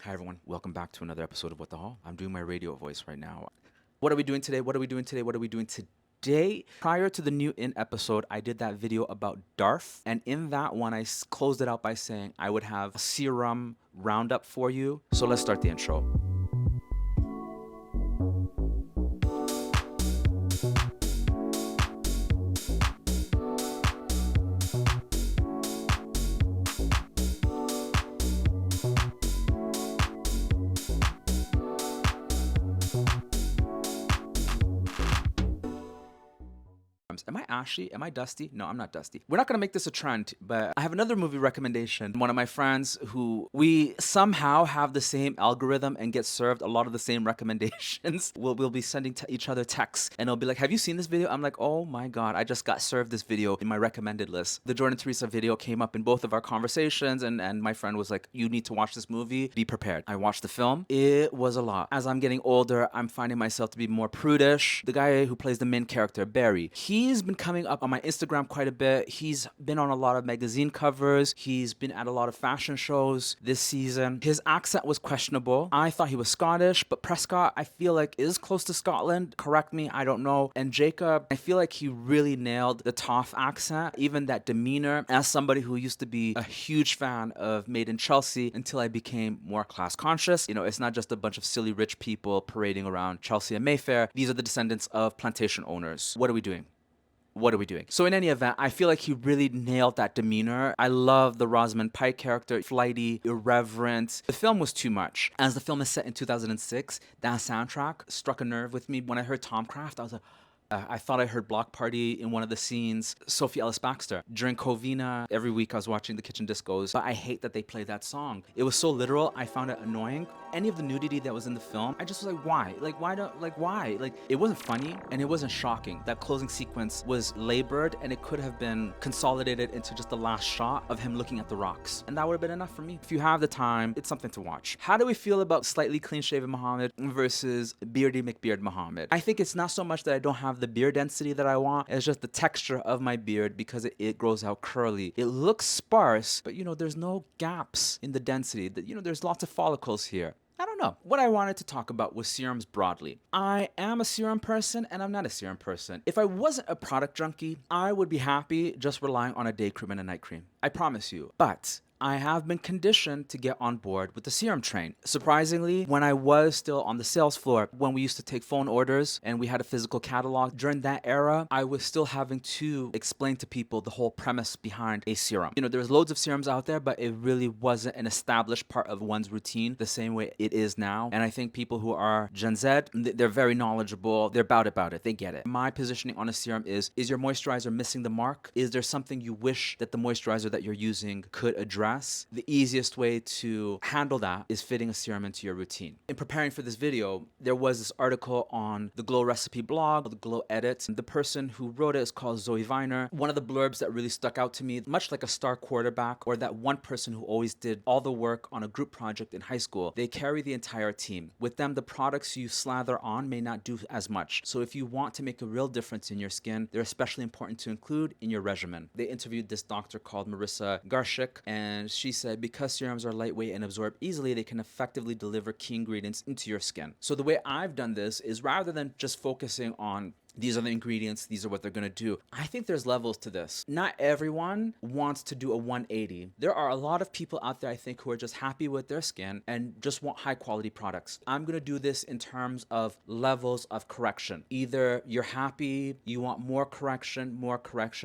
Hi everyone, welcome back to another episode of What the Hell. I'm doing my radio voice right now. What are we doing today? What are we doing today? What are we doing today? Prior to the new in episode, I did that video about DARF, and in that one, I closed it out by saying I would have a serum roundup for you. So let's start the intro. Am I ashy? Am I dusty? No, I'm not dusty. We're not going to make this a trend, but I have another movie recommendation. One of my friends who we somehow have the same algorithm and get served a lot of the same recommendations. We'll be sending each other texts and it'll be like, have you seen this video? I'm like, oh my God, I just got served this video in my recommended list. The Jordan Teresa video came up in both of our conversations and my friend was like, you need to watch this movie. Be prepared. I watched the film. It was a lot. As I'm getting older, I'm finding myself to be more prudish. The guy who plays the main character, Barry, he's been coming up on my Instagram quite a bit. He's been on a lot of magazine covers. He's been at a lot of fashion shows this season. His accent was questionable. I thought he was Scottish, but Prescott, I feel like is close to Scotland. Correct me, I don't know. And Jacob, I feel like he really nailed the Toff accent, even that demeanor. As somebody who used to be a huge fan of Made in Chelsea until I became more class conscious, you know, it's not just a bunch of silly rich people parading around Chelsea and Mayfair. These are the descendants of plantation owners. What are we doing? What are we doing? So in any event, I feel like he really nailed that demeanor. I love the Rosamund Pike character, flighty, irreverent. The film was too much. As the film is set in 2006, that soundtrack struck a nerve with me. When I heard Tom Craft, I was like, I thought I heard Block Party in one of the scenes. Sophie Ellis-Bextor. During Covina, every week I was watching the Kitchen Discos, but I hate that they play that song. It was so literal, I found it annoying. Any of the nudity that was in the film, I just was like, why? Why? Like, it wasn't funny and it wasn't shocking. That closing sequence was labored and it could have been consolidated into just the last shot of him looking at the rocks. And that would have been enough for me. If you have the time, it's something to watch. How do we feel about slightly clean-shaven Muhammad versus Beardy McBeard Muhammad? I think it's not so much that I don't have the beard density that I want, it's just the texture of my beard because it grows out curly. It looks sparse, but you know, there's no gaps in the density. There's lots of follicles here. I don't know. What I wanted to talk about was serums broadly. I am a serum person and I'm not a serum person. If I wasn't a product junkie, I would be happy just relying on a day cream and a night cream. I promise you. But I have been conditioned to get on board with the serum train. Surprisingly, when I was still on the sales floor, when we used to take phone orders and we had a physical catalog, during that era, I was still having to explain to people the whole premise behind a serum. You know, there's loads of serums out there, but it really wasn't an established part of one's routine the same way it is now. And I think people who are Gen Z, they're very knowledgeable. They're about it. They get it. My positioning on a serum is your moisturizer missing the mark? Is there something you wish that the moisturizer that you're using could address? The easiest way to handle that is fitting a serum into your routine. In preparing for this video, there was this article on the Glow Recipe blog, the Glow Edit. The person who wrote it is called Zoe Viner. One of the blurbs that really stuck out to me, much like a star quarterback or that one person who always did all the work on a group project in high school, they carry the entire team. With them, the products you slather on may not do as much. So if you want to make a real difference in your skin, they're especially important to include in your regimen. They interviewed this doctor called Marissa Garshik, and she said because serums are lightweight and absorb easily, they can effectively deliver key ingredients into your skin. So the way I've done this is rather than just focusing on these are the ingredients, these are what they're gonna do, I think there's levels to this. Not everyone wants to do a 180. There are a lot of people out there, I think, who are just happy with their skin and just want high quality products. I'm gonna do this in terms of levels of correction. Either you're happy, you want more correction,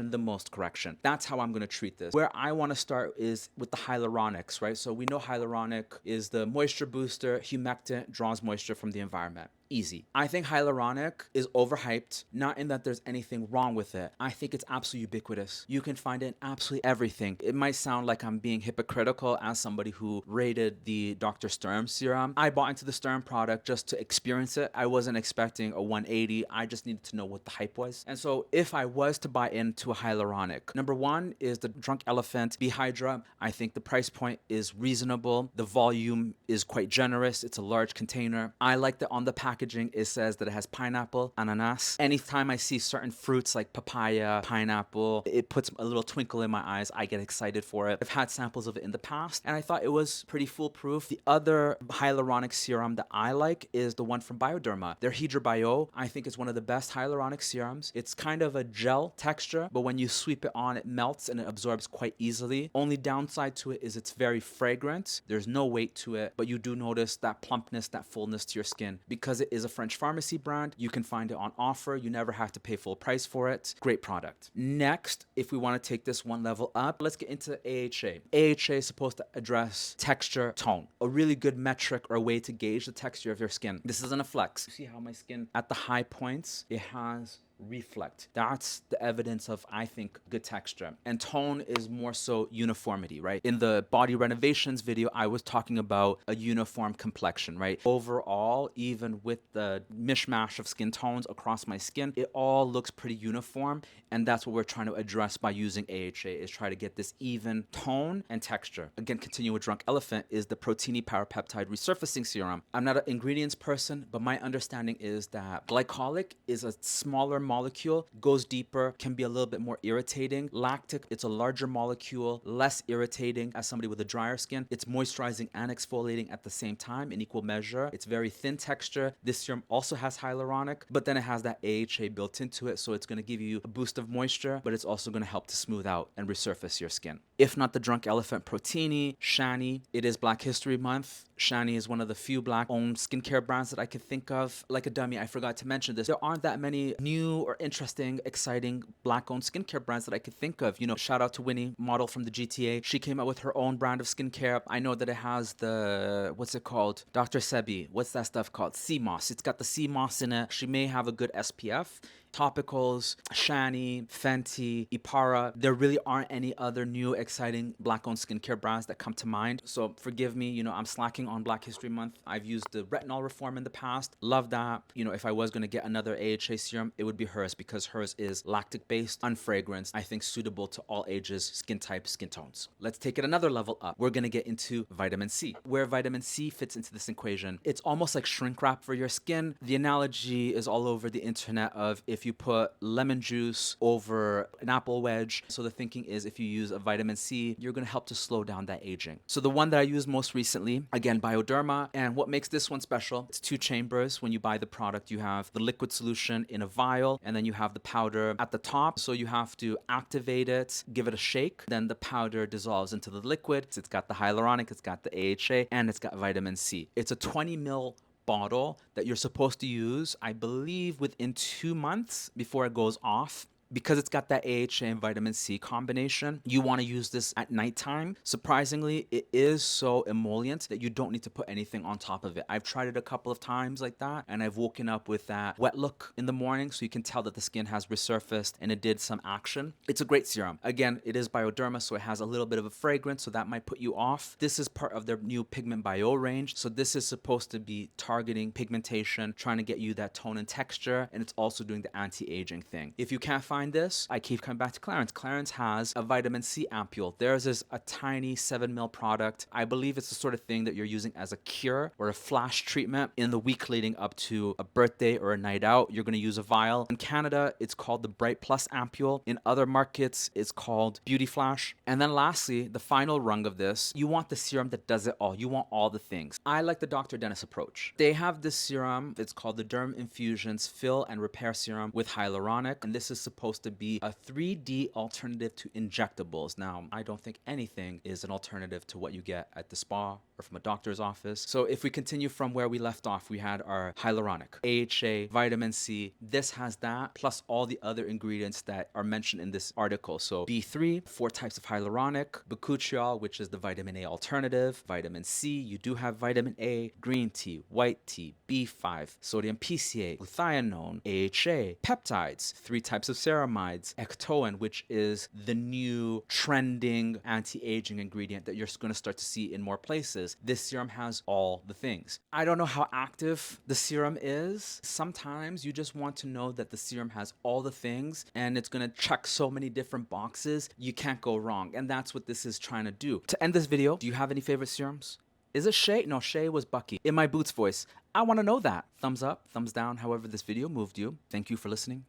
the most correction. That's how I'm gonna treat this. Where I wanna start is with the hyaluronics, right? So we know hyaluronic is the moisture booster, humectant, draws moisture from the environment. Easy. I think hyaluronic is overhyped, not in that there's anything wrong with it. I think it's absolutely ubiquitous. You can find it in absolutely everything. It might sound like I'm being hypocritical as somebody who rated the Dr. Sturm serum. I bought into the Sturm product just to experience it. I wasn't expecting a 180. I just needed to know what the hype was. And so if I was to buy into a hyaluronic, number one is the Drunk Elephant b-hydra. I think the price point is reasonable. The volume is quite generous. It's a large container. I like that on the package packaging, it says that it has pineapple, ananas. Anytime I see certain fruits like papaya, pineapple, it puts a little twinkle in my eyes. I get excited for it. I've had samples of it in the past, and I thought it was pretty foolproof. The other hyaluronic serum that I like is the one from Bioderma. Their hydrabio, I think, is one of the best hyaluronic serums. It's kind of a gel texture, but when you sweep it on, it melts and it absorbs quite easily. Only downside to it is it's very fragrant. There's no weight to it, but you do notice that plumpness, that fullness to your skin. Because it is a French pharmacy brand, you can find it on offer. You never have to pay full price for it. Great product. Next, if we want to take this one level up, let's get into AHA. AHA is supposed to address texture, tone, a really good metric or a way to gauge the texture of your skin. This isn't a flex. See how my skin at the high points, it has reflect. That's the evidence of, I think, good texture. And tone is more so uniformity, right? In the body renovations video, I was talking about a uniform complexion, right? Overall, even with the mishmash of skin tones across my skin, it all looks pretty uniform. And that's what we're trying to address by using AHA, is try to get this even tone and texture. Again, continue with Drunk Elephant is the protini powerpeptide resurfacing serum. I'm not an ingredients person, but my understanding is that glycolic is a smaller molecule, goes deeper, can be a little bit more irritating. Lactic, it's a larger molecule, less irritating as somebody with a drier skin. It's moisturizing and exfoliating at the same time in equal measure. It's very thin texture. This serum also has hyaluronic, but then it has that AHA built into it, so it's going to give you a boost of moisture, but it's also going to help to smooth out and resurface your skin. If not the Drunk Elephant Protini, Shani, it is Black History Month. Shani is one of the few Black-owned skincare brands that I could think of. Like a dummy, I forgot to mention this. There aren't that many new or interesting, exciting Black-owned skincare brands that I could think of. You know, shout out to Winnie, model from the GTA. She came out with her own brand of skincare. I know that it has the, what's it called? Dr. Sebi. What's that stuff called? Sea moss. It's got the sea moss in it. She may have a good SPF. Topicals, Shani, Fenty, Ipara. There really aren't any other new exciting Black-owned skincare brands that come to mind. So forgive me, you know, I'm slacking on Black History Month. I've used the Retinol Reform in the past. Love that. You know, if I was going to get another AHA serum, it would be hers, because hers is lactic-based, unfragranced, I think suitable to all ages, skin types, skin tones. Let's take it another level up. We're going to get into vitamin C. Where vitamin C fits into this equation, it's almost like shrink wrap for your skin. The analogy is all over the internet of if you put lemon juice over an apple wedge. So the thinking is if you use a vitamin C, you're going to help to slow down that aging. So the one that I used most recently, again, Bioderma. And what makes this one special, it's 2 chambers. When you buy the product, you have the liquid solution in a vial, and then you have the powder at the top. So you have to activate it, give it a shake. Then the powder dissolves into the liquid. It's got the hyaluronic, it's got the AHA, and it's got vitamin C. It's a 20 ml bottle that you're supposed to use, I believe, within 2 months before it goes off. Because it's got that AHA and vitamin C combination, you want to use this at nighttime. Surprisingly, it is so emollient that you don't need to put anything on top of it. I've tried it a couple of times like that, and I've woken up with that wet look in the morning, so you can tell that the skin has resurfaced and it did some action. It's a great serum. Again, it is Bioderma, so it has a little bit of a fragrance, so that might put you off. This is part of their new pigmentbio range, so this is supposed to be targeting pigmentation, trying to get you that tone and texture, and it's also doing the anti-aging thing. If you can't find this, I keep coming back to Clarins. Clarins has a vitamin C ampoule. Theirs is a tiny 7 ml product. I believe it's the sort of thing that you're using as a cure or a flash treatment in the week leading up to a birthday or a night out. You're going to use a vial. In Canada, it's called the Bright Plus ampoule. In other markets, it's called Beauty Flash. And then lastly, the final rung of this, you want the serum that does it all. You want all the things. I like the Dr. Dennis approach. They have this serum. It's called the Dermacare Fill and Repair Serum with hyaluronic, and this is supposed to be a 3D alternative to injectables. Now, I don't think anything is an alternative to what you get at the spa or from a doctor's office. So if we continue from where we left off, we had our hyaluronic, AHA, vitamin C. This has that, plus all the other ingredients that are mentioned in this article. So B3, 4 types of hyaluronic, bakuchiol, which is the vitamin A alternative, vitamin C, you do have vitamin A, green tea, white tea, B5, sodium PCA, glutathione, AHA, peptides, 3 types of ceramides, ectoin, which is the new trending anti-aging ingredient that you're going to start to see in more places. This serum has all the things. I don't know how active the serum is. Sometimes you just want to know that the serum has all the things and it's going to check so many different boxes. You can't go wrong. And that's what this is trying to do. To end this video, do you have any favorite serums? Is it Shay? No, Shay was Bucky. In my Boots voice. I want to know that. Thumbs up, thumbs down, however this video moved you. Thank you for listening.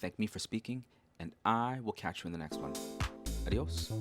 Thank me for speaking. And I will catch you in the next one. Adios.